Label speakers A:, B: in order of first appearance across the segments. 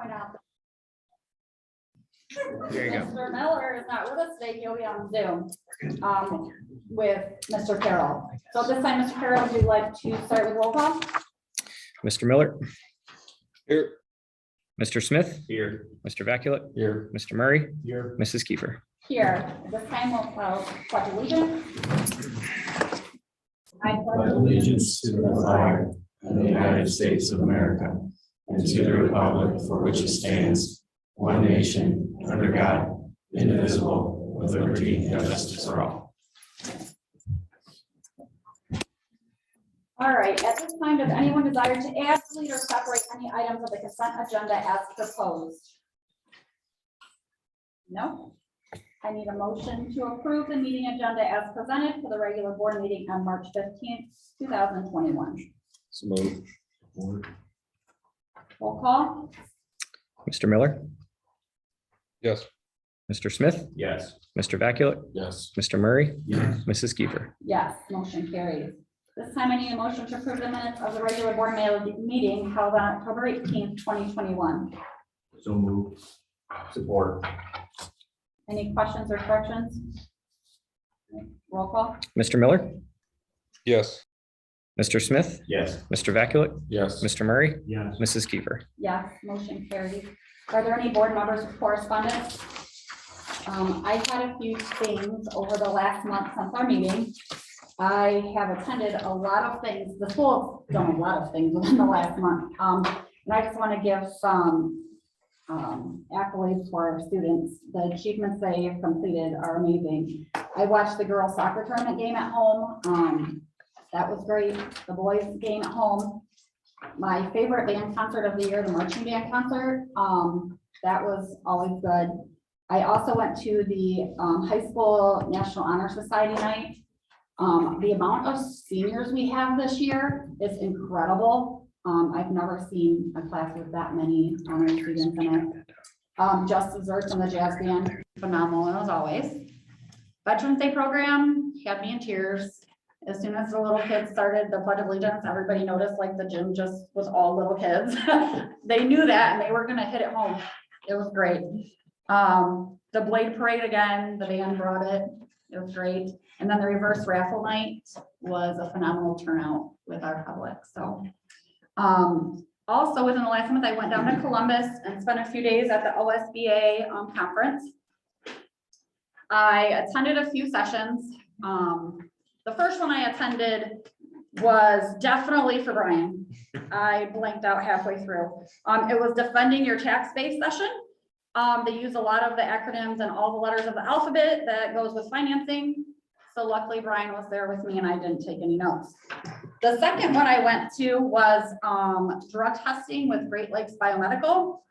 A: point out
B: There you go.
A: Mr. Miller is not with us today. He'll be on Zoom with Mr. Carroll. So this time, Mr. Carroll, would you like to start with roll call?
B: Mr. Miller,
C: Here.
B: Mr. Smith,
C: Here.
B: Mr. Vaculett,
C: Here.
B: Mr. Murray,
C: Here.
B: Mrs. Kiefer.
A: Here, this time we'll pledge allegiance. I
D: Pledge allegiance to the flag of the United States of America and to the republic for which it stands, one nation, under God, indivisible, with liberty and justice for all.
A: All right, at this time, does anyone desire to add, delete, or separate any items of the consent agenda as proposed? No? I need a motion to approve the meeting agenda as presented for the regular board meeting on March 15th, 2021.
C: So moved.
A: Roll call?
B: Mr. Miller,
C: Yes.
B: Mr. Smith,
D: Yes.
B: Mr. Vaculett,
C: Yes.
B: Mr. Murray,
D: Yes.
B: Mrs. Kiefer.
A: Yes, motion carries. This time I need a motion to approve the minutes of the regular board meeting held on October 18th, 2021.
D: So moved. Support.
A: Any questions or corrections? Roll call?
B: Mr. Miller,
C: Yes.
B: Mr. Smith,
D: Yes.
B: Mr. Vaculett,
C: Yes.
B: Mr. Murray,
D: Yes.
B: Mrs. Kiefer.
A: Yes, motion carries. Are there any board members with correspondence? I had a few things over the last month since our meeting. I have attended a lot of things. The school's done a lot of things within the last month. And I just want to give some accolades for our students. The achievements they have completed are amazing. I watched the girls soccer tournament game at home. That was great. The boys game at home. My favorite band concert of the year, the marching band concert. That was always good. I also went to the high school National Honor Society night. The amount of seniors we have this year is incredible. I've never seen a class with that many honor students in it. Just desserts and the jazz band, phenomenal as always. Veterans Day program had me in tears. As soon as the little kids started the Pledge of Allegiance, everybody noticed like the gym just was all little kids. They knew that and they were gonna hit it home. It was great. The Blade Parade again, the band brought it. It was great. And then the reverse raffle night was a phenomenal turnout with our public. So also within the last month, I went down to Columbus and spent a few days at the OSBA conference. I attended a few sessions. The first one I attended was definitely for Brian. I blanked out halfway through. It was defending your tax base session. They use a lot of the acronyms and all the letters of the alphabet that goes with financing. So luckily Brian was there with me and I didn't take any notes. The second one I went to was drug testing with Great Lakes Biomedical.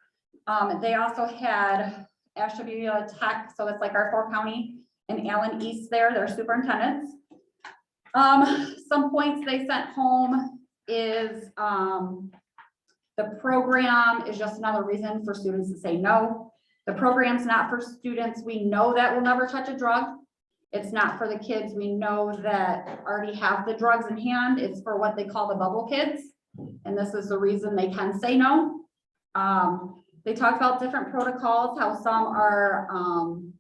A: They also had Ashtabula Tech, so it's like our 4-county, and Allen East there, their superintendents. Some points they sent home is the program is just another reason for students to say no. The program's not for students we know that will never touch a drug. It's not for the kids we know that already have the drugs in hand. It's for what they call the bubble kids. And this is the reason they can say no. They talked about different protocols, how some are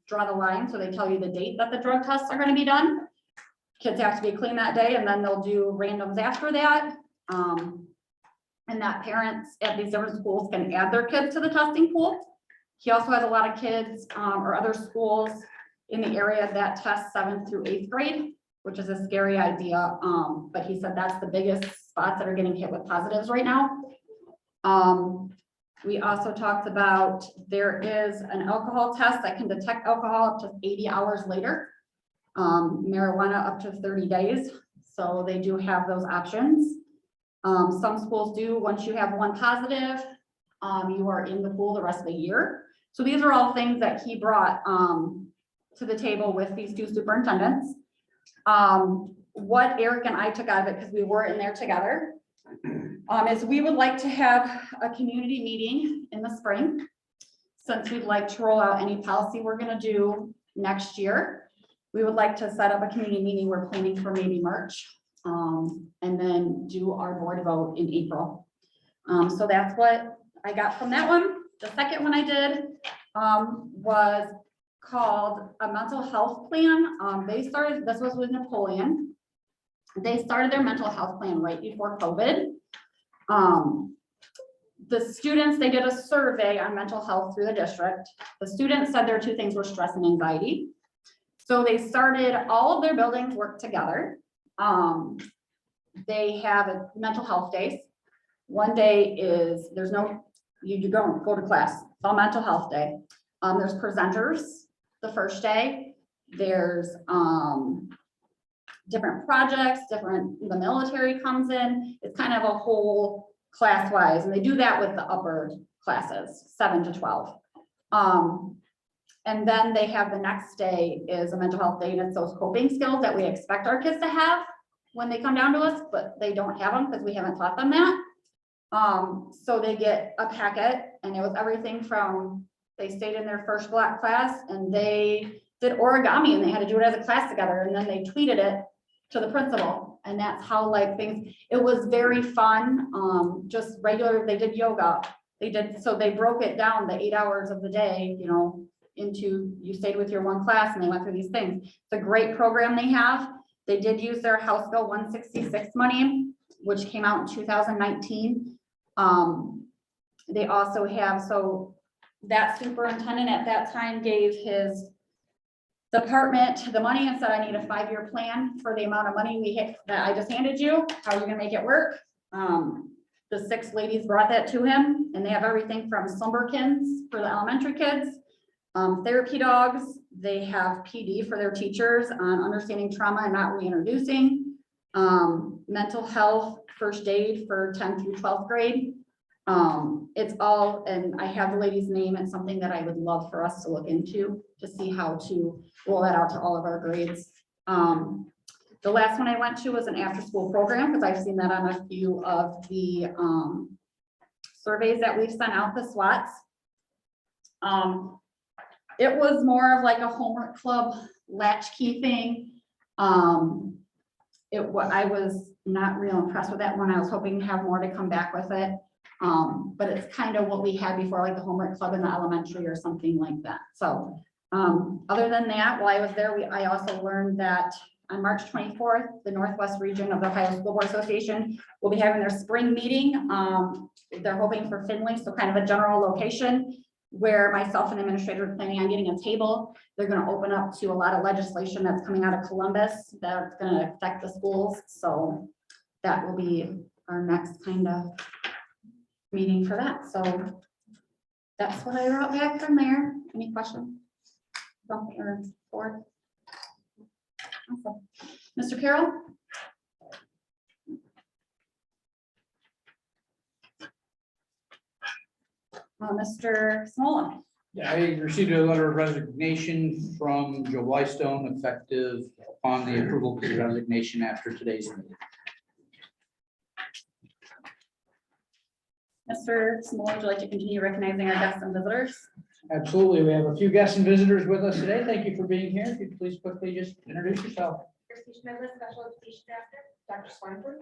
A: draw the line. So they tell you the date that the drug tests are going to be done. Kids have to be clean that day and then they'll do randoms after that. And that parents at these different schools can add their kids to the testing pool. He also has a lot of kids or other schools in the area that test 7th through 8th grade, which is a scary idea. But he said that's the biggest spots that are getting hit with positives right now. We also talked about there is an alcohol test that can detect alcohol up to 80 hours later. Marijuana up to 30 days. So they do have those options. Some schools do, once you have one positive, you are in the pool the rest of the year. So these are all things that he brought to the table with these two superintendents. What Eric and I took out of it, because we were in there together, is we would like to have a community meeting in the spring, since we'd like to roll out any policy we're going to do next year. We would like to set up a community meeting. We're planning for maybe March, and then do our board vote in April. So that's what I got from that one. The second one I did was called a mental health plan. This was with Napoleon. They started their mental health plan right before COVID. The students, they did a survey on mental health through the district. The students said their two things were stress and anxiety. So they started, all of their buildings work together. They have a mental health days. One day is, there's no, you don't go to class, it's all mental health day. There's presenters the first day. There's different projects, the military comes in. It's kind of a whole class wise, and they do that with the upper classes, 7 to 12. And then they have the next day is a mental health day, and it's those coping skills that we expect our kids to have when they come down to us, but they don't have them because we haven't taught them that. So they get a packet, and it was everything from, they stayed in their first black class and they did origami and they had to do it as a class together, and then they tweeted it to the principal, and that's how like things, it was very fun. Just regular, they did yoga. So they broke it down, the 8 hours of the day, you know, into, you stayed with your one class and they went through these things. It's a great program they have. They did use their House Bill 166 money, which came out in 2019. They also have, so that superintendent at that time gave his department the money and said, I need a 5-year plan for the amount of money that I just handed you. How are you gonna make it work? The 6 ladies brought that to him, and they have everything from slumberkins for the elementary kids, therapy dogs. They have PD for their teachers on understanding trauma and not reintroducing, mental health, first aid for 10th through 12th grade. It's all, and I have the lady's name. It's something that I would love for us to look into to see how to roll that out to all of our grades. The last one I went to was an after-school program, because I've seen that on a few of the surveys that we've sent out, the SWATs. It was more of like a homework club latchkey thing. I was not real impressed with that one. I was hoping to have more to come back with it. But it's kind of what we had before, like the homework club in the elementary or something like that. So other than that, while I was there, I also learned that on March 24th, the Northwest region of the Ohio School Board Association will be having their spring meeting. They're hoping for Findlay, so kind of a general location where myself and the administrator are planning on getting a table. They're going to open up to a lot of legislation that's coming out of Columbus that's going to affect the schools. So that will be our next kind of meeting for that. So that's what I wrote back from there. Any questions? Or board? Awesome. Mr. Carroll? Mr. Smola?
E: Yeah, I received a letter of resignation from Joe Wystone effective upon the approval of the resignation after today's meeting.
A: Mr. Smola, would you like to continue recognizing our guests and visitors?
E: Absolutely. We have a few guests and visitors with us today. Thank you for being here. If you'd please quickly just introduce yourself.
F: Christy Schmidt, Special Education Director, Dr. Swanford.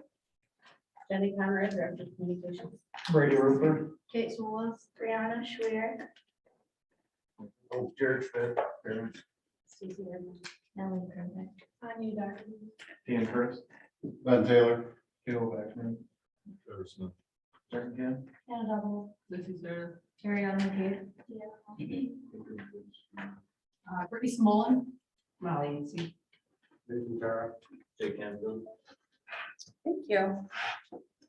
F: Jenny Conrad, Director of Communications.
E: Brady Rupert.
F: Kate Smolas, Brianna Schwer.
C: Oh, Jared Schmidt.
F: Stacey Redmond. Ellen Kermit. Anya Dr.
C: Ian Chris. Ben Taylor. Caleb Ekman. Trevor Smith. Second Ken.
F: Hannah Double.
G: Lucy Sarah,
F: Terry Allen McCabe.
G: Brittany Smolin, Molly Easy.
C: Nathan Tara. Jake Canfield.
A: Thank you.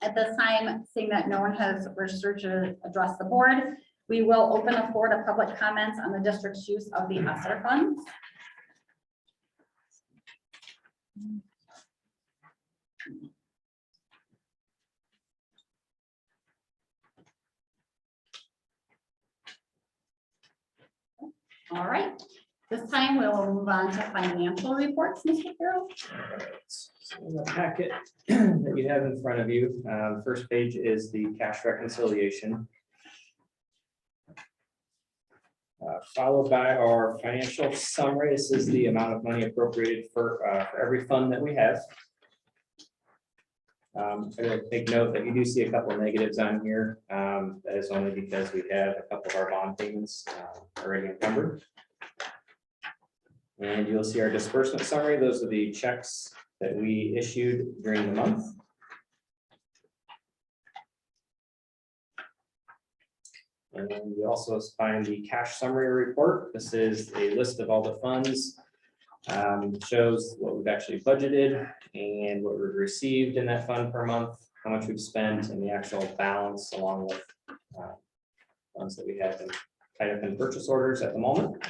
A: At this time, seeing that no one has registered to address the board, we will open the floor to public comments on the district's use of the ESSER funds. All right, this time we will move on to financial reports, Mr. Carroll.
B: So in the packet that you have in front of you, the first page is the cash reconciliation. Followed by our financial summary. This is the amount of money appropriated for every fund that we have. I would take note that you do see a couple of negatives on here. That is only because we have a couple of our bond payments already encumbered. And you'll see our disbursement summary. Those are the checks that we issued during the month. And you also find the cash summary report. This is a list of all the funds. Shows what we've actually budgeted and what we've received in that fund per month, how much we've spent, and the actual balance, along with funds that we have tied up in purchase orders at the moment.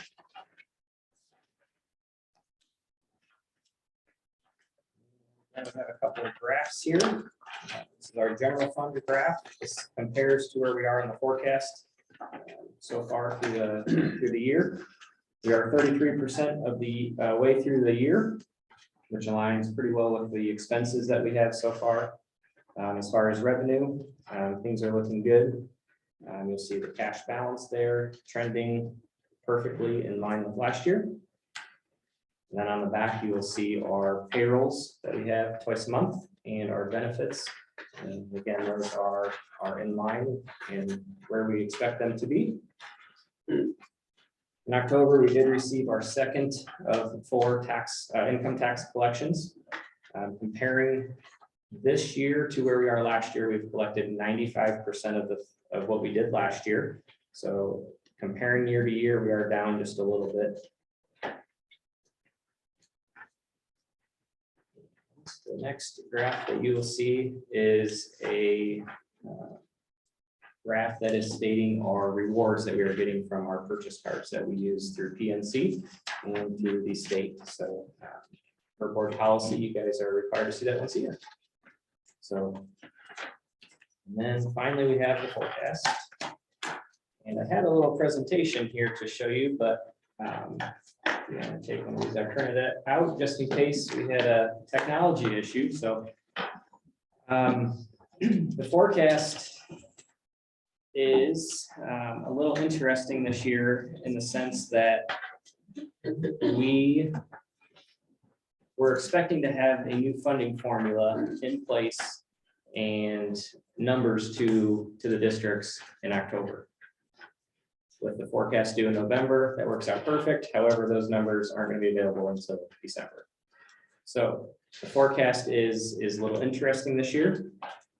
B: Then we have a couple of graphs here. This is our general fund graph. This compares to where we are in the forecast so far through the year. We are 33% of the way through the year, which aligns pretty well with the expenses that we have so far. As far as revenue, things are looking good. You'll see the cash balance there trending perfectly in line with last year. And then on the back, you will see our payrolls that we have twice a month and our benefits. And again, those are in line and where we expect them to be. In October, we did receive our second of 4 income tax collections. Comparing this year to where we are last year, we've collected 95% of what we did last year. So comparing year to year, we are down just a little bit. The next graph that you will see is a graph that is stating our rewards that we are getting from our purchase cards that we use through PNC and through the state. So for board policy, you guys are required to see that once a year. So, and then finally we have the forecast. And I had a little presentation here to show you, but yeah, take one of these. I printed it out just in case we had a technology issue. So the forecast is a little interesting this year in the sense that we were expecting to have a new funding formula in place and numbers to the districts in October. With the forecast due in November, that works out perfect. However, those numbers aren't going to be available until December. So the forecast is a little interesting this year,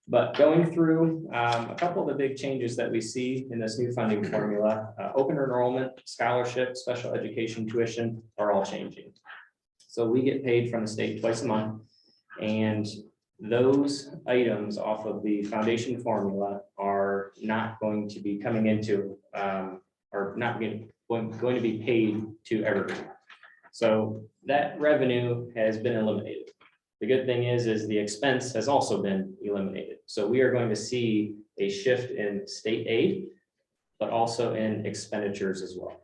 B: but going through a couple of the big changes that we see in this new funding formula, open enrollment, scholarship, special education tuition are all changing. So we get paid from the state twice a month, and those items off of the foundation formula are not going to be coming into or not going to be paid to Evergreen. So that revenue has been eliminated. The good thing is the expense has also been eliminated. So we are going to see a shift in state aid, but also in expenditures as well.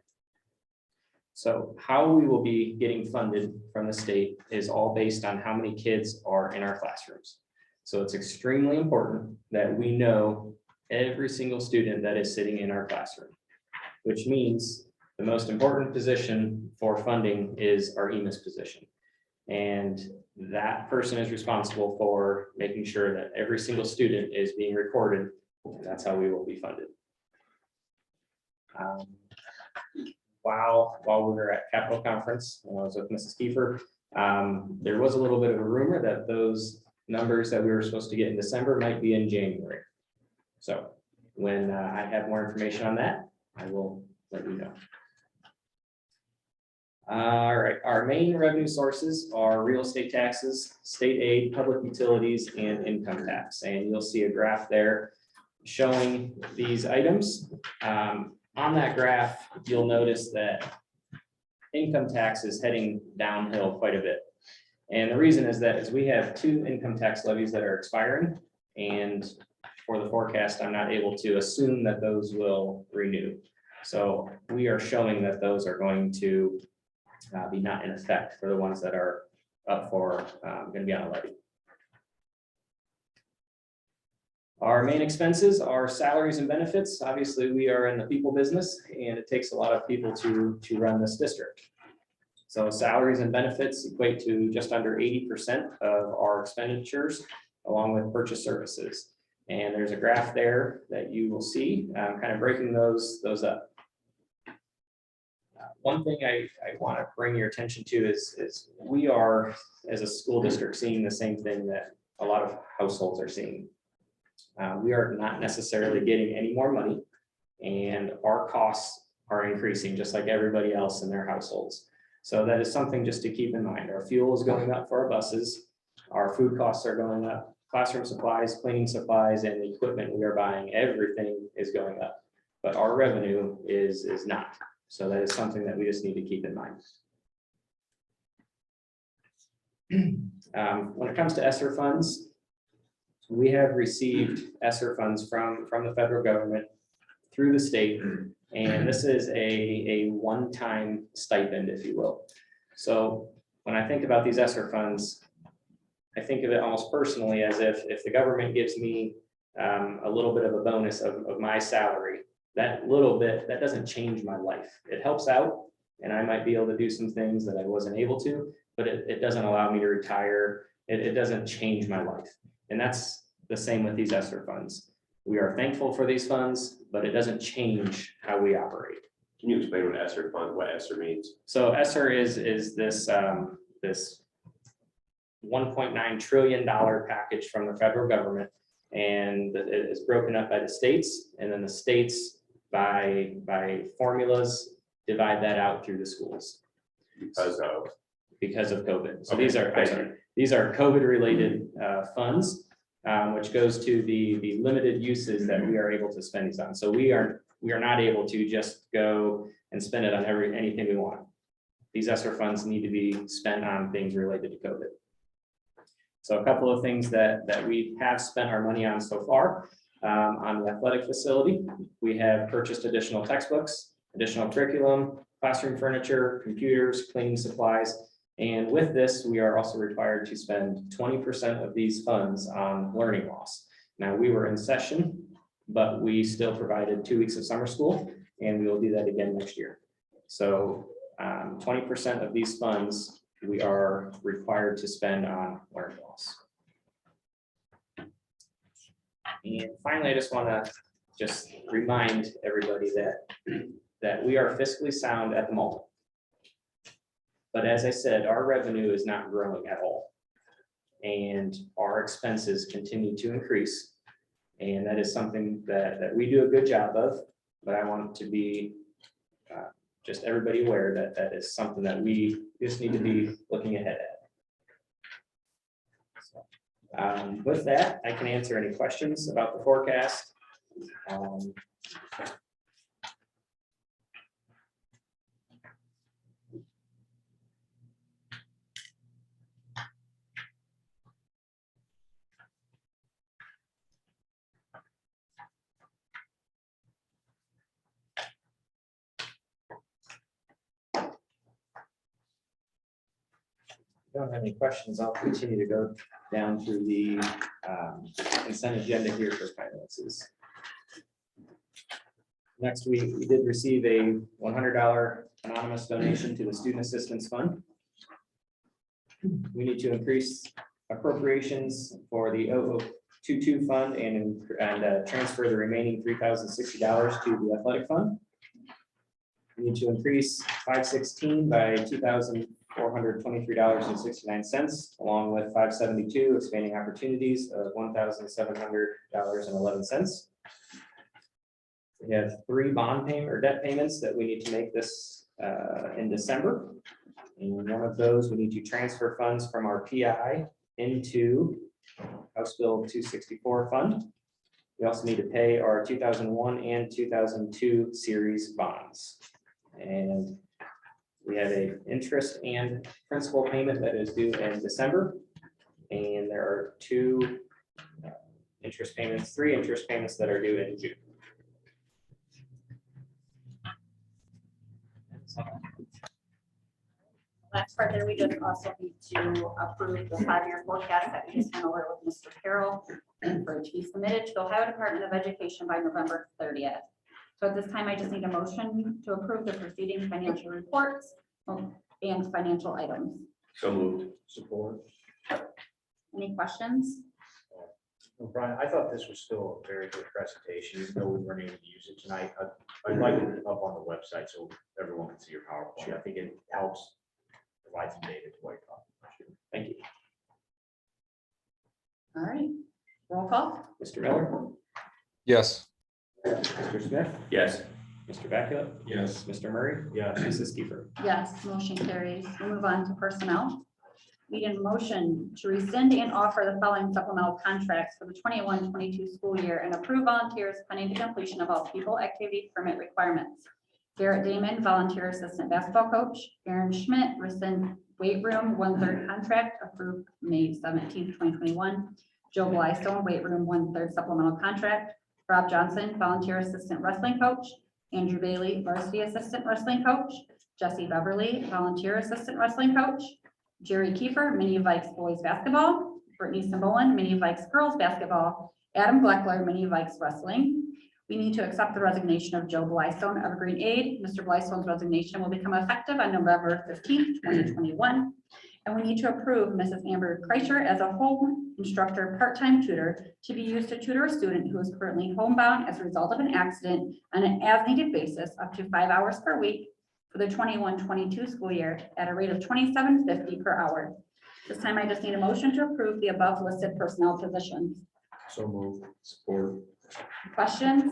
B: So how we will be getting funded from the state is all based on how many kids are in our classrooms. So it's extremely important that we know every single student that is sitting in our classroom, which means the most important position for funding is our EMIS position. And that person is responsible for making sure that every single student is being recorded. And that's how we will be funded. While we were at Capitol Conference, I was with Mrs. Kiefer, there was a little bit of a rumor that those numbers that we were supposed to get in December might be in January. So when I have more information on that, I will let you know. All right, our main revenue sources are real estate taxes, state aid, public utilities, and income tax. And you'll see a graph there showing these items. On that graph, you'll notice that income tax is heading downhill quite a bit. And the reason is that we have 2 income tax levies that are expiring, and for the forecast, I'm not able to assume that those will renew. So we are showing that those are going to be not in effect for the ones that are up for going to be on a levy. Our main expenses are salaries and benefits. Obviously, we are in the people business, and it takes a lot of people to run this district. So salaries and benefits equate to just under 80% of our expenditures. along with purchase services. And there's a graph there that you will see, kind of breaking those up. One thing I want to bring your attention to is we are, as a school district, seeing the same thing that a lot of households are seeing. We are not necessarily getting any more money, and our costs are increasing just like everybody else in their households. So that is something just to keep in mind. Our fuel is going up for our buses. Our food costs are going up. Classroom supplies, cleaning supplies, and the equipment we are buying, everything is going up. But our revenue is not. So that is something that we just need to keep in mind. When it comes to ESSER funds, we have received ESSER funds from the federal government through the state. And this is a one-time stipend, if you will. So when I think about these ESSER funds, I think of it almost personally as if the government gives me a little bit of a bonus of my salary, that little bit, that doesn't change my life. It helps out, and I might be able to do some things that I wasn't able to, but it doesn't allow me to retire. It doesn't change my life. And that's the same with these ESSER funds. We are thankful for these funds, but it doesn't change how we operate.
H: Can you explain what ESSER fund, what ESSER means?
B: So ESSER is this this $1.9 trillion package from the federal government, and it is broken up by the states, and then the states by formulas divide that out through the schools because of COVID. So
H: Okay,
B: these are COVID related funds, which goes to the limited uses that we are able to spend these on. So we are not able to just go and spend it on anything we want. These ESSER funds need to be spent on things related to COVID. So a couple of things that we have spent our money on so far. On the athletic facility, we have purchased additional textbooks, additional curriculum, classroom furniture, computers, cleaning supplies. And with this, we are also required to spend 20% of these funds on learning loss. Now, we were in session, but we still provided 2 weeks of summer school, and we will do that again next year. So 20% of these funds we are required to spend on learning loss. And finally, I just want to remind everybody that we are fiscally sound at the moment. But as I said, our revenue is not growing at all. And our expenses continue to increase. And that is something that we do a good job of, but I want to be just everybody aware that is something that we just need to be looking ahead at. So, with that, I can answer any questions about the forecast. Don't have any questions, I'll continue to go down through the consent agenda here for finances. Next, we did receive a $100 anonymous donation to the Student Assistance Fund. We need to increase appropriations for the 0022 fund and transfer the remaining $3,060 to the athletic fund. We need to increase 516 by $2,423.69, along with 572 expanding opportunities of $1,700.11. We have 3 bond payment or debt payments that we need to make this in December. And one of those, we need to transfer funds from our PI into House Bill 264 fund. We also need to pay our 2001 and 2002 series bonds. And we have a interest and principal payment that is due in December. And there are 3 interest payments that are due in June.
A: Last part there, we just also need to approve the 5-year forecast that we just went over with Mr. Carroll for it to be submitted to the Ohio Department of Education by November 30th. So at this time, I just need a motion to approve the preceding financial reports and financial items.
H: So moved.
C: Support.
A: Any questions?
I: Well, Brian, I thought this was still a very good presentation, even though we weren't able to use it tonight. I'd like it up on the website so everyone can see your PowerPoint. I think it helps provide some data to what you're talking about.
B: Thank you.
A: All right, roll call.
B: Mr. Miller,
C: Yes.
B: Mr. Smith,
H: Yes.
B: Mr. Vaculip,
D: Yes.
B: Mr. Murray,
I: Yes.
B: Mrs. Kiefer.
A: Yes, motion carries. We'll move on to personnel. We need a motion to rescind and offer the following supplemental contracts for the 21-22 school year and approve volunteers pending the completion of all people activity permit requirements. Garrett Damon, volunteer assistant basketball coach. Aaron Schmidt, rescind weight room 1/3 contract approved May 17, 2021. Joe Blystone, weight room 1/3 supplemental contract. Rob Johnson, volunteer assistant wrestling coach. Andrew Bailey, varsity assistant wrestling coach. Jesse Beverly, volunteer assistant wrestling coach. Jerry Kiefer, Mini Vikes boys basketball. Brittany Simbolan, Mini Vikes girls basketball. Adam Bleckler, Mini Vikes wrestling. We need to accept the resignation of Joe Blystone, Evergreen aide. Mr. Blystone's resignation will become effective on November 15th, 2021. And we need to approve Mrs. Amber Kreischer as a home instructor, part-time tutor to be used to tutor a student who is currently homebound as a result of an accident on an as-needed basis up to 5 hours per week for the 21-22 school year at a rate of $27.50 per hour. This time I just need a motion to approve the above listed personnel positions.
I: So moved.
H: Support.
A: Questions?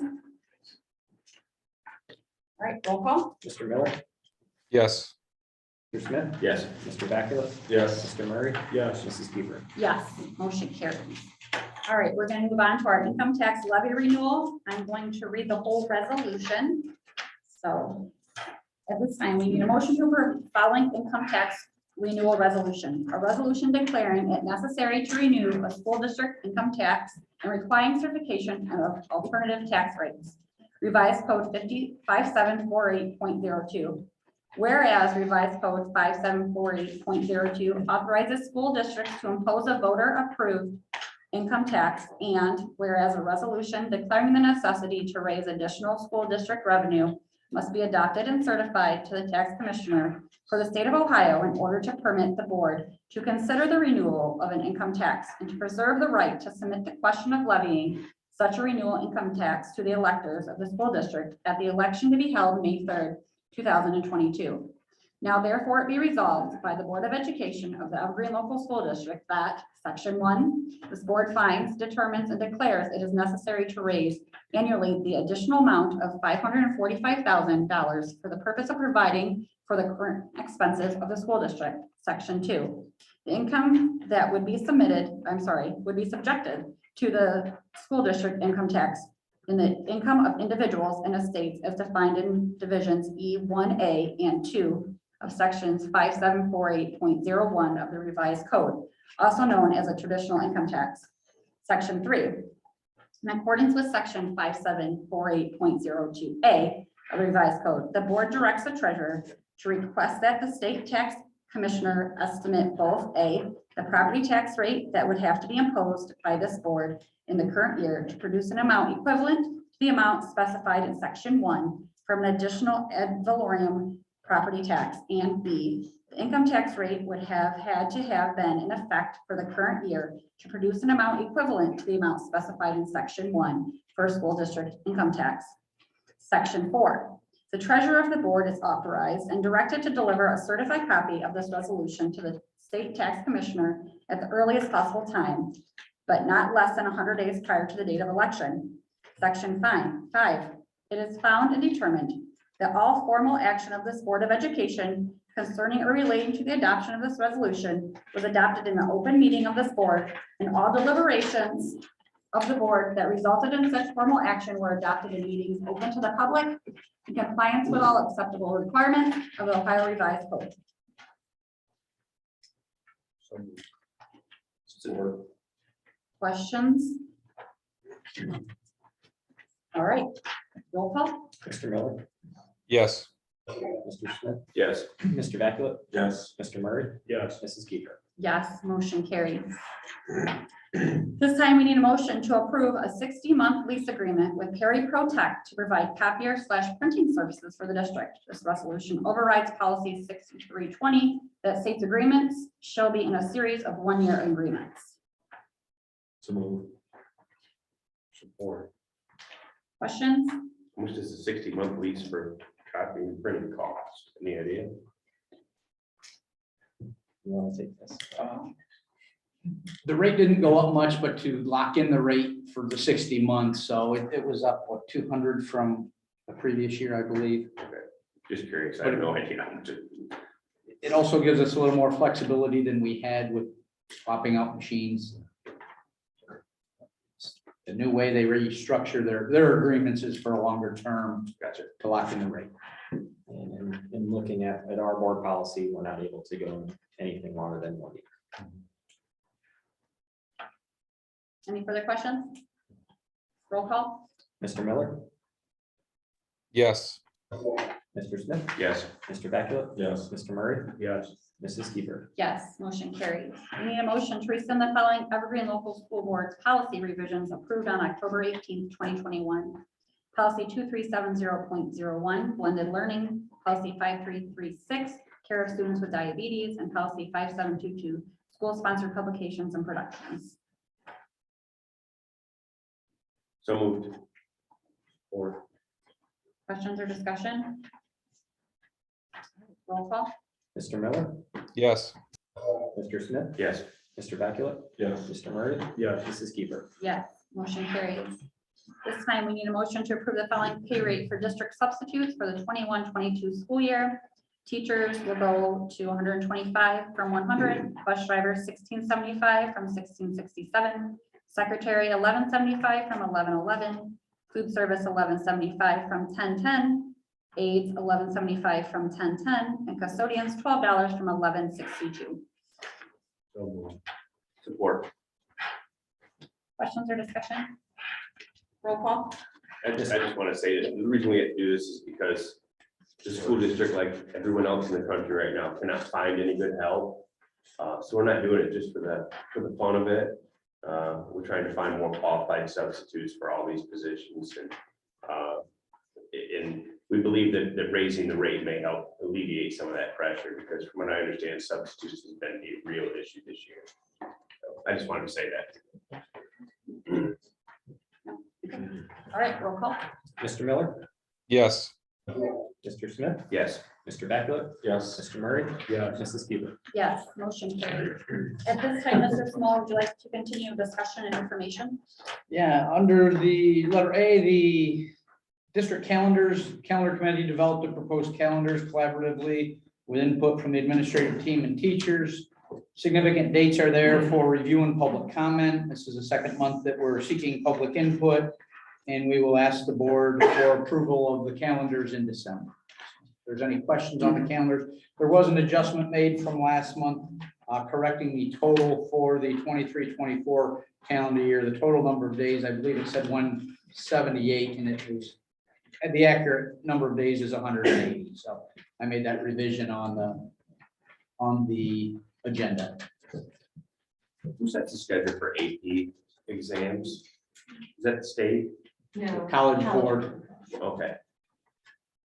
A: All right, roll call.
B: Mr. Miller,
C: Yes.
B: Mr. Smith,
H: Yes.
B: Mr. Vaculip,
C: Yes.
B: Mr. Murray,
I: Yes.
B: Mrs. Kiefer.
A: Yes, motion carries. All right, we're going to move on to our income tax levy renewal. I'm going to read the whole resolution. So at this time, we need a motion to approve the following income tax renewal resolution. A resolution declaring it necessary to renew a school district income tax and requiring certification of alternative tax rates. Revised code 5748.02. Whereas revised code 5748.02 authorizes school districts to impose a voter-approved income tax, and whereas a resolution declaring the necessity to raise additional school district revenue must be adopted and certified to the tax commissioner for the state of Ohio in order to permit the board to consider the renewal of an income tax and to preserve the right to submit the question of levying such a renewal income tax to the electors of the school district at the election to be held May 3rd, 2022. Now therefore it be resolved by the Board of Education of the Evergreen Local School District that Section 1, this board finds, determines, and declares it is necessary to raise annually the additional amount of $545,000 for the purpose of providing for the current expenses of the school district. Section 2, the income that would be subjected to the school district income tax in the income of individuals and estates as defined in divisions E1A and 2 of sections 5748.01 of the revised code, also known as a traditional income tax. Section 3, in accordance with section 5748.02A of the revised code, the board directs the treasurer to request that the state tax commissioner estimate both A, the property tax rate that would have to be imposed by this board in the current year to produce an amount equivalent to the amount specified in section 1 from an additional ad valorem property tax, and B, the income tax rate would have had to have been in effect for the current year to produce an amount equivalent to the amount specified in section 1 for school district income tax. Section 4, the treasurer of the board is authorized and directed to deliver a certified copy of this resolution to the state tax commissioner at the earliest possible time, but not less than 100 days prior to the date of election. Section 5, it is found and determined that all formal action of this Board of Education concerning or relating to the adoption of this resolution was adopted in the open meeting of this board, and all deliberations of the board that resulted in such formal action were adopted in meetings open to the public in compliance with all acceptable requirements of the Ohio Revised Code.
I: So moved.
H: Support.
A: Questions? All right, roll call.
B: Mr. Miller,
C: Yes.
B: Mr. Smith,
H: Yes.
B: Mr. Vaculip,
H: Yes.
B: Mr. Murray,
I: Yes.
B: Mrs. Kiefer.
A: Yes, motion carries. This time we need a motion to approve a 60-month lease agreement with Perry Protect to provide copier/printing services for the district. This resolution overrides policy 6320 that states agreements shall be in a series of one-year agreements.
H: So move. Support.
A: Questions?
H: How much does a 60-month lease for copying and printing cost? Any idea?
B: You want to take this?
E: The rate didn't go up much, but to lock in the rate for the 60 months, so it was up, what, 200 from the previous year, I believe.
H: Just curious. I have no idea.
E: It also gives us a little more flexibility than we had with swapping out machines. The new way they restructure their agreements is for a longer term.
H: Gotcha.
E: To lock in the rate.
B: And in looking at our board policy, we're not able to go anything longer than 1 year.
A: Any further questions? Roll call?
B: Mr. Miller,
D: Yes.
B: Mr. Smith,
H: Yes.
B: Mr. Beckett,
D: Yes.
B: Mr. Murray,
I: Yes.
B: Mrs. Keeper.
A: Yes, motion carries. We need a motion to rescind the following Evergreen Local School Board's policy revisions approved on October 18th, 2021. Policy 2370.01, blended learning, policy 5336, care of students with diabetes, and policy 5722, school-sponsored publications and productions.
H: So moved. Or
A: Questions or discussion? Roll call?
B: Mr. Miller,
D: Yes.
B: Mr. Smith,
H: yes.
B: Mr. Beckett,
D: Yes.
B: Mr. Murray,
I: Yes.
B: Mrs. Keeper.
A: Yes, motion carries. This time, we need a motion to approve the following pay rate for district substitutes for the 21-22 school year. Teachers will go to 125 from 100, bus driver 1675 from 1667, secretary 1175 from 1111, food service 1175 from 1010, aides 1175 from 1010, and custodians $12 from 1162.
I: So moved.
H: Support.
A: Questions or discussion? Roll call?
H: I just want to say that the reason we have to do this is because the school district, like everyone else in the country right now, cannot find any good help. So we're not doing it just for the fun of it. We're trying to find more qualified substitutes for all these positions, and we believe that raising the rate may help alleviate some of that pressure, because from what I understand, substitutes has been a real issue this year. So I just wanted to say that.
A: All right, roll call.
B: Mr. Miller,
D: Yes.
B: Mr. Smith,
H: Yes.
B: Mr. Beckett,
D: Yes.
B: Mr. Murray,
I: Yes.
B: Mrs. Keeper.
A: Yes, motion carried. At this time, Mr. Small, would you like to continue discussion and information?
E: Yeah, under the letter A, the district calendar committee developed a proposed calendars collaboratively with input from the administrative team and teachers. Significant dates are there for review and public comment. This is the second month that we're seeking public input, and we will ask the board for approval of the calendars in December. If there's any questions on the calendars, there was an adjustment made from last month, correcting the total for the 23-24 calendar year. The total number of days, I believe it said 178, and it was, the accurate number of days is 180. So I made that revision on the agenda.
H: Who sets the schedule for AP exams? Is that the state?
G: No.
E: College board.
H: Okay.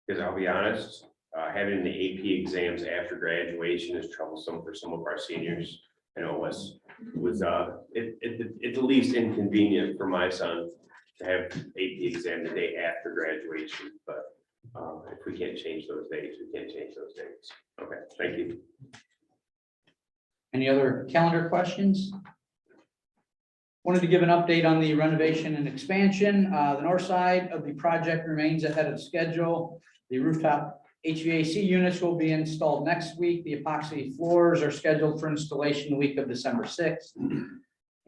H: Because I'll be honest, having the AP exams after graduation is troublesome for some of our seniors. I know it was it's the least inconvenient for my son to have AP exam the day after graduation, but if we can't change those dates, we can't change those dates. Okay, thank you.
E: Any other calendar questions? Wanted to give an update on the renovation and expansion. The north side of the project remains ahead of schedule. The rooftop HVAC units will be installed next week. The epoxy floors are scheduled for installation the week of December 6th.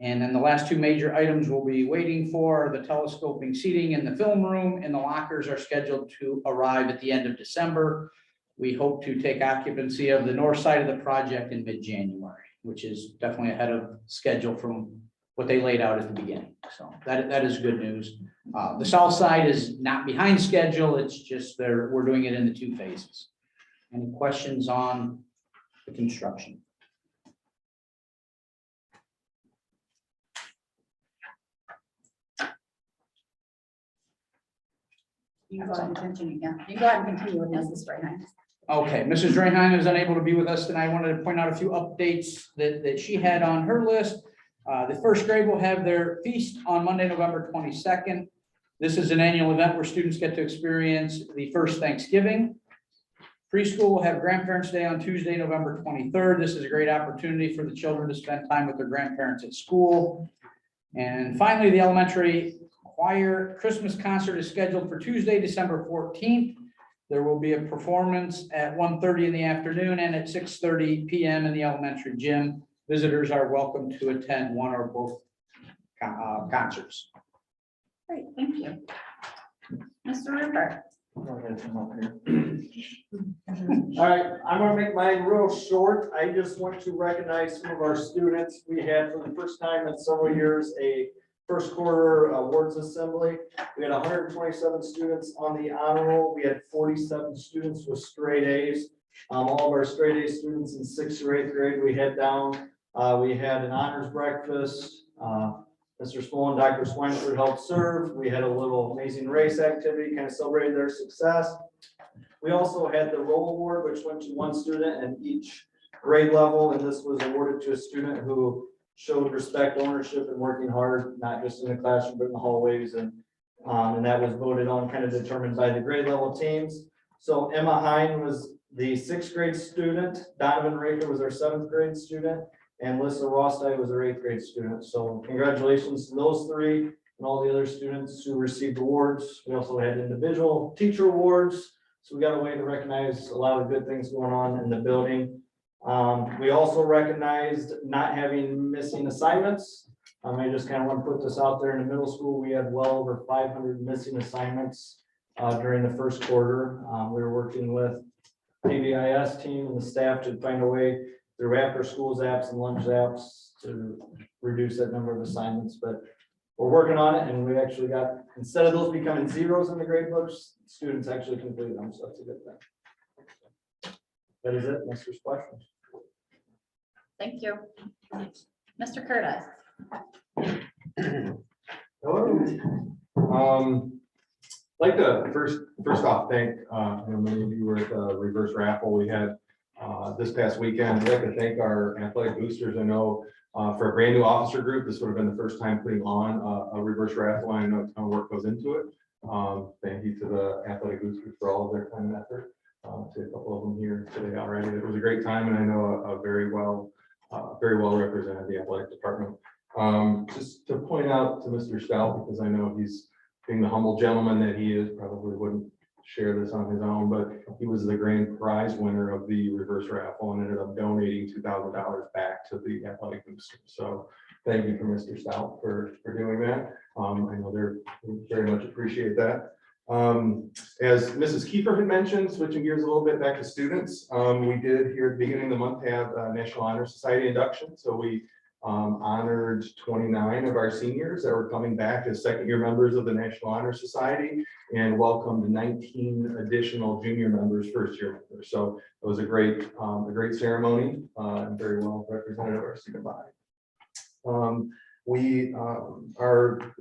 E: And then the last two major items we'll be waiting for are the telescoping seating in the film room, and the lockers are scheduled to arrive at the end of December. We hope to take occupancy of the north side of the project in mid-January, which is definitely ahead of schedule from what they laid out at the beginning. So that is good news. The south side is not behind schedule. It's just we're doing it in the two phases. Any questions on the construction?
A: You can go ahead and continue, yeah. You can go ahead and continue with Mrs. Reinhardt.
E: Okay, Mrs. Draheim is unable to be with us tonight. I wanted to point out a few updates that she had on her list. The first grade will have their feast on Monday, November 22nd. This is an annual event where students get to experience the first Thanksgiving. Preschool will have Grandparents' Day on Tuesday, November 23rd. This is a great opportunity for the children to spend time with their grandparents at school. And finally, the elementary choir Christmas concert is scheduled for Tuesday, December 14th. There will be a performance at 1:30 in the afternoon and at 6:30 p.m. in the elementary gym. Visitors are welcome to attend one or both concerts.
A: Great, thank you. Mr. Rupert.
C: All right, I'm gonna make mine real short. I just want to recognize some of our students. We had for the first time in several years, a first quarter awards assembly. We had 127 students on the honor roll. We had 47 students with straight A's. All of our straight A students in 6th or 8th grade, we had down. We had an honors breakfast. Mr. Small and Dr. Swineford helped serve. We had a little amazing race activity, kind of celebrated their success. We also had the roll award, which went to one student in each grade level, and this was awarded to a student who showed respect, ownership, and working hard, not just in the classroom, but in the hallways, and that was voted on, kind of determined by the grade level teams. So Emma Hine was the 6th grade student, Donovan Raker was our 7th grade student, and Lissa Rosti was our 8th grade student. So congratulations to those three and all the other students who received awards. We also had individual teacher awards. So we got a way to recognize a lot of good things going on in the building. We also recognized not having missing assignments. I just kind of want to put this out there. In the middle school, we had well over 500 missing assignments during the first quarter. We were working with PBIS team and the staff to find a way through after schools apps and lunch apps to reduce that number of assignments, but we're working on it, and we actually got, instead of those becoming zeros in the grade books, students actually complete them, so that's a good thing. That is it, unless there's questions.
A: Thank you. Mr. Curtis.
J: Hello. Like to first off thank many of you were at the reverse raffle we had this past weekend. I'd like to thank our athletic boosters. I know for a brand new officer group, this would have been the first time putting on a reverse raffle. I know a ton of work goes into it. Thank you to the athletic boosters for all of their time and effort. To a couple of them here today already. It was a great time, and I know a very well represented the athletic department. Just to point out to Mr. Stout, because I know he's being the humble gentleman that he is, probably wouldn't share this on his own, but he was the grand prize winner of the reverse raffle and ended up donating $2,000 back to the athletic boosters. So thank you for Mr. Stout for doing that. I know they're very much appreciate that. As Mrs. Kiefer had mentioned, switching gears a little bit back to students, we did here at the beginning of the month have a National Honor Society induction. So we honored 29 of our seniors that were coming back as second-year members of the National Honor Society and welcomed 19 additional junior members, first-year members. So it was a great ceremony and very well represented of our student body. We are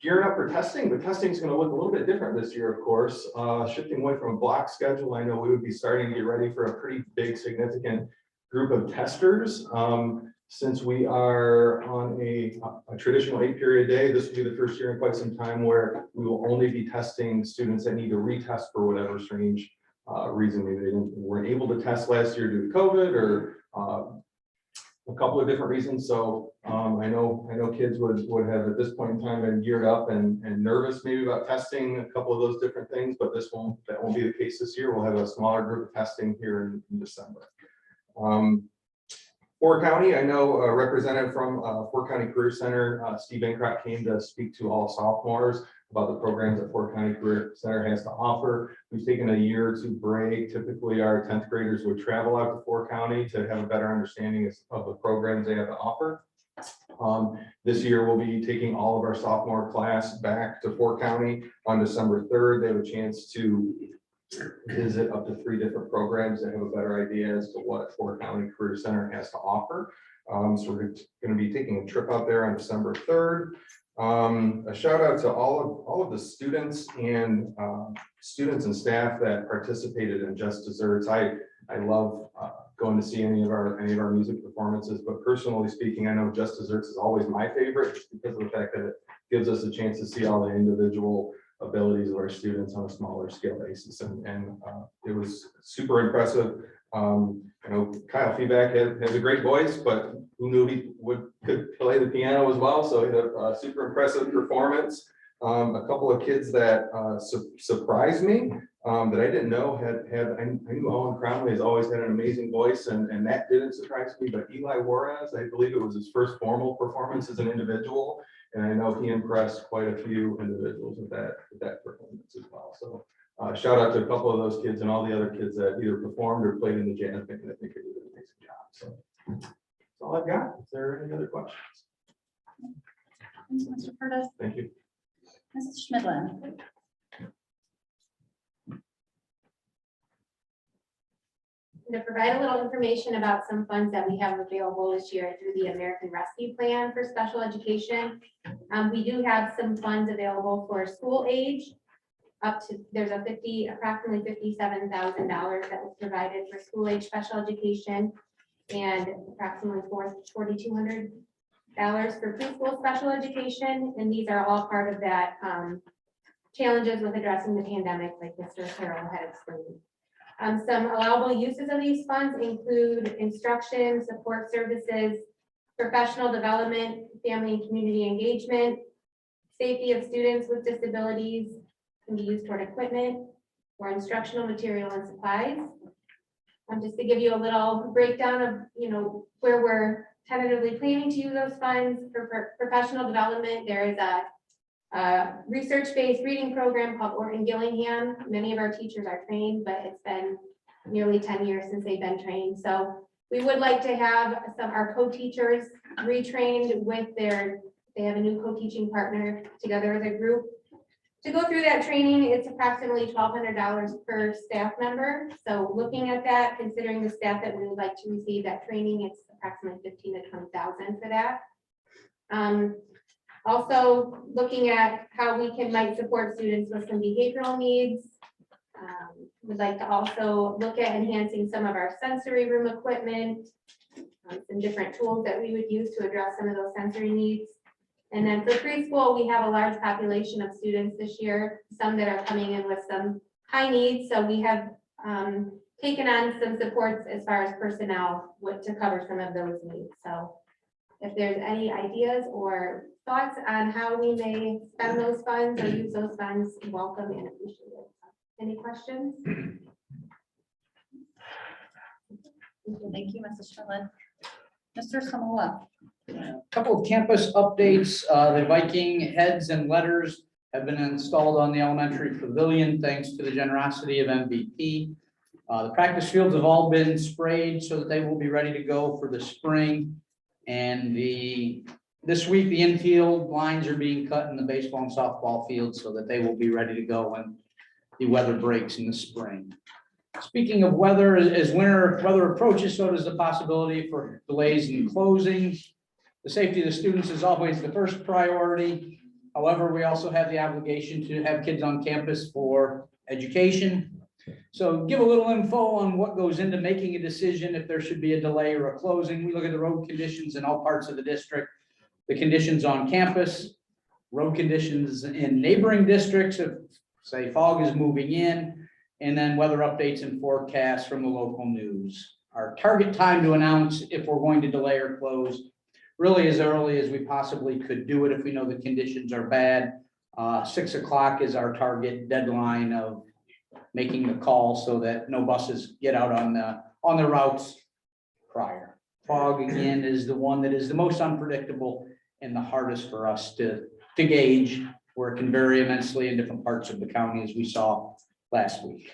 J: gearing up for testing, but testing is going to look a little bit different this year, of course. Shifting away from a block schedule, I know we would be starting to get ready for a pretty big, significant group of testers. Since we are on a traditional 8-period day, this will be the first year in quite some time where we will only be testing students that need to retest for whatever strange reason. Maybe they weren't able to test last year due to COVID or a couple of different reasons. So I know kids would have at this point in time been geared up and nervous maybe about testing a couple of those different things, but that won't be the case this year. We'll have a smaller group of testing here in December. Fort County, I know a representative from Fort County Career Center, Steve Incrock, came to speak to all sophomores about the programs that Fort County Career Center has to offer. We've taken a year or two break. Typically, our 10th graders would travel out to Fort County to have a better understanding of the programs they have to offer. This year, we'll be taking all of our sophomore class back to Fort County on December 3rd. They have a chance to visit up to 3 different programs that have a better idea as to what Fort County Career Center has to offer. So we're going to be taking a trip out there on December 3rd. A shout out to all of the students and staff that participated in Just Desserts. I love going to see any of our music performances, but personally speaking, I know Just Desserts is always my favorite, just because of the fact that it gives us a chance to see all the individual abilities of our students on a smaller scale basis, and it was super impressive. Kyle Feedback has a great voice, but who knew he could play the piano as well? So he had a super impressive performance. A couple of kids that surprised me that I didn't know I knew Owen Cromley has always had an amazing voice, and that didn't surprise me. But Eli Juarez, I believe it was his first formal performance as an individual, and I know he impressed quite a few individuals with that performance as well. So shout out to a couple of those kids and all the other kids that either performed or played in the jazz band. I think they did an amazing job. So that's all I've got. Is there any other questions?
A: Thanks, Mr. Curtis.
J: Thank you.
A: Mrs. Schmidlin.
F: To provide a little information about some funds that we have available this year through the American Rescue Plan for special education. We do have some funds available for school age. There's approximately $57,000 that was provided for school age special education, and approximately $4,200 for preschool special education. And these are all part of that challenges with addressing the pandemic, like Mr. Carroll had explained. Some allowable uses of these funds include instruction, support services, professional development, family and community engagement, safety of students with disabilities, can be used toward equipment or instructional material and supplies. Just to give you a little breakdown of, where we're tentatively planning to use those funds for professional development. There is a research-based reading program called Orton Gillingham. Many of our teachers are trained, but it's been nearly 10 years since they've been trained. So we would like to have our co-teachers retrained with they have a new co-teaching partner together as a group. To go through that training, it's approximately $1,200 per staff member. So looking at that, considering the staff that we would like to receive that training, it's approximately $15,000 to $20,000 for that. Also looking at how we might support students with some behavioral needs. We'd like to also look at enhancing some of our sensory room equipment, some different tools that we would use to address some of those sensory needs. And then for preschool, we have a large population of students this year, some that are coming in with some high needs. So we have taken on some supports as far as personnel to cover some of those needs. So if there's any ideas or thoughts on how we may spend those funds or use those funds, welcome and appreciated. Any questions?
A: Thank you, Mrs. Schmidlin. Mr. Samoa.
E: Couple of campus updates. The Viking heads and letters have been installed on the elementary pavilion, thanks to the generosity of MVP. The practice fields have all been sprayed so that they will be ready to go for the spring. And this week, the infield lines are being cut in the baseball and softball fields so that they will be ready to go when the weather breaks in the spring. Speaking of weather, as winter weather approaches, so does the possibility for delays in closings. The safety of the students is always the first priority. However, we also have the obligation to have kids on campus for education. So give a little info on what goes into making a decision if there should be a delay or a closing. We look at the road conditions in all parts of the district, the conditions on campus, road conditions in neighboring districts, if say fog is moving in, and then weather updates and forecasts from the local news. Our target time to announce if we're going to delay or close, really as early as we possibly could do it if we know the conditions are bad. 6 o'clock is our target deadline of making the call so that no buses get out on the routes prior. Fog again is the one that is the most unpredictable and the hardest for us to gauge, where it can vary immensely in different parts of the county, as we saw last week.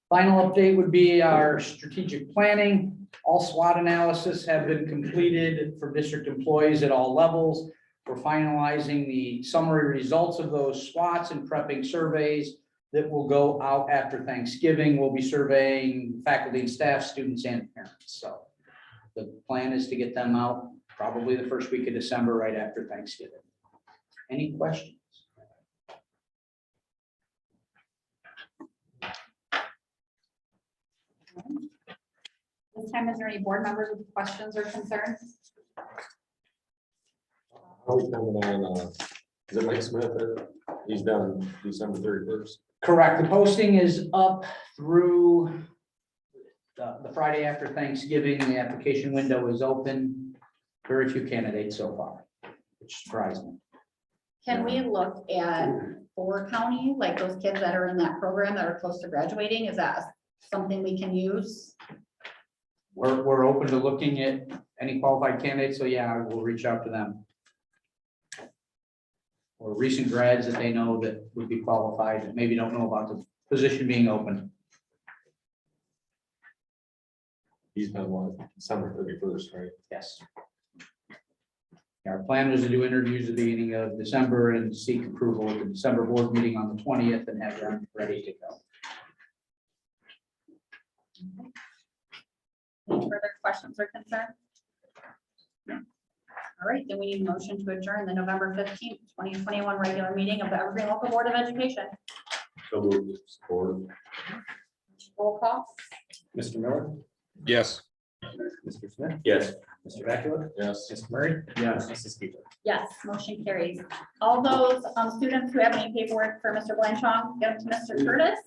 E: Final update would be our strategic planning. All SWOT analysis have been completed for district employees at all levels. We're finalizing the summary results of those SWOTs and prepping surveys that will go out after Thanksgiving. We'll be surveying faculty and staff, students and parents. So the plan is to get them out probably the first week of December, right after Thanksgiving. Any questions?
A: this time, is there any board members with questions or concerns?
J: How are we coming on, is it Mike Smith or he's done December 31st?
E: Correct. The posting is up through the Friday after Thanksgiving. The application window is open. Very few candidates so far, which surprised me.
A: Can we look at Ford County, like those kids that are in that program that are close to graduating? Is that something we can use?
E: We're open to looking at any qualified candidates, so yeah, I will reach out to them. Or recent grads that they know that would be qualified, that maybe don't know about the position being open.
J: He's done what, December 31st, right?
E: Yes. Our plan was to do interviews at the beginning of December and seek approval at the December board meeting on the 20th and have them ready to go.
A: Any further questions or concerns? All right, then we need a motion to adjourn the November 15th, 2021 regular meeting of the Evergreen Local Board of Education.
H: So moved.
J: Support.
A: Roll call.
B: Mr. Miller,
D: Yes.
B: Mr. Smith,
H: Yes.
B: Mr. Vacula,
J: Yes.
B: Mr. Murray.
E: Yes.
B: Mrs. Peter.
A: Yes, motion carries. All those students who have any paperwork for Mr. Blanchard, get them to Mr. Curtis.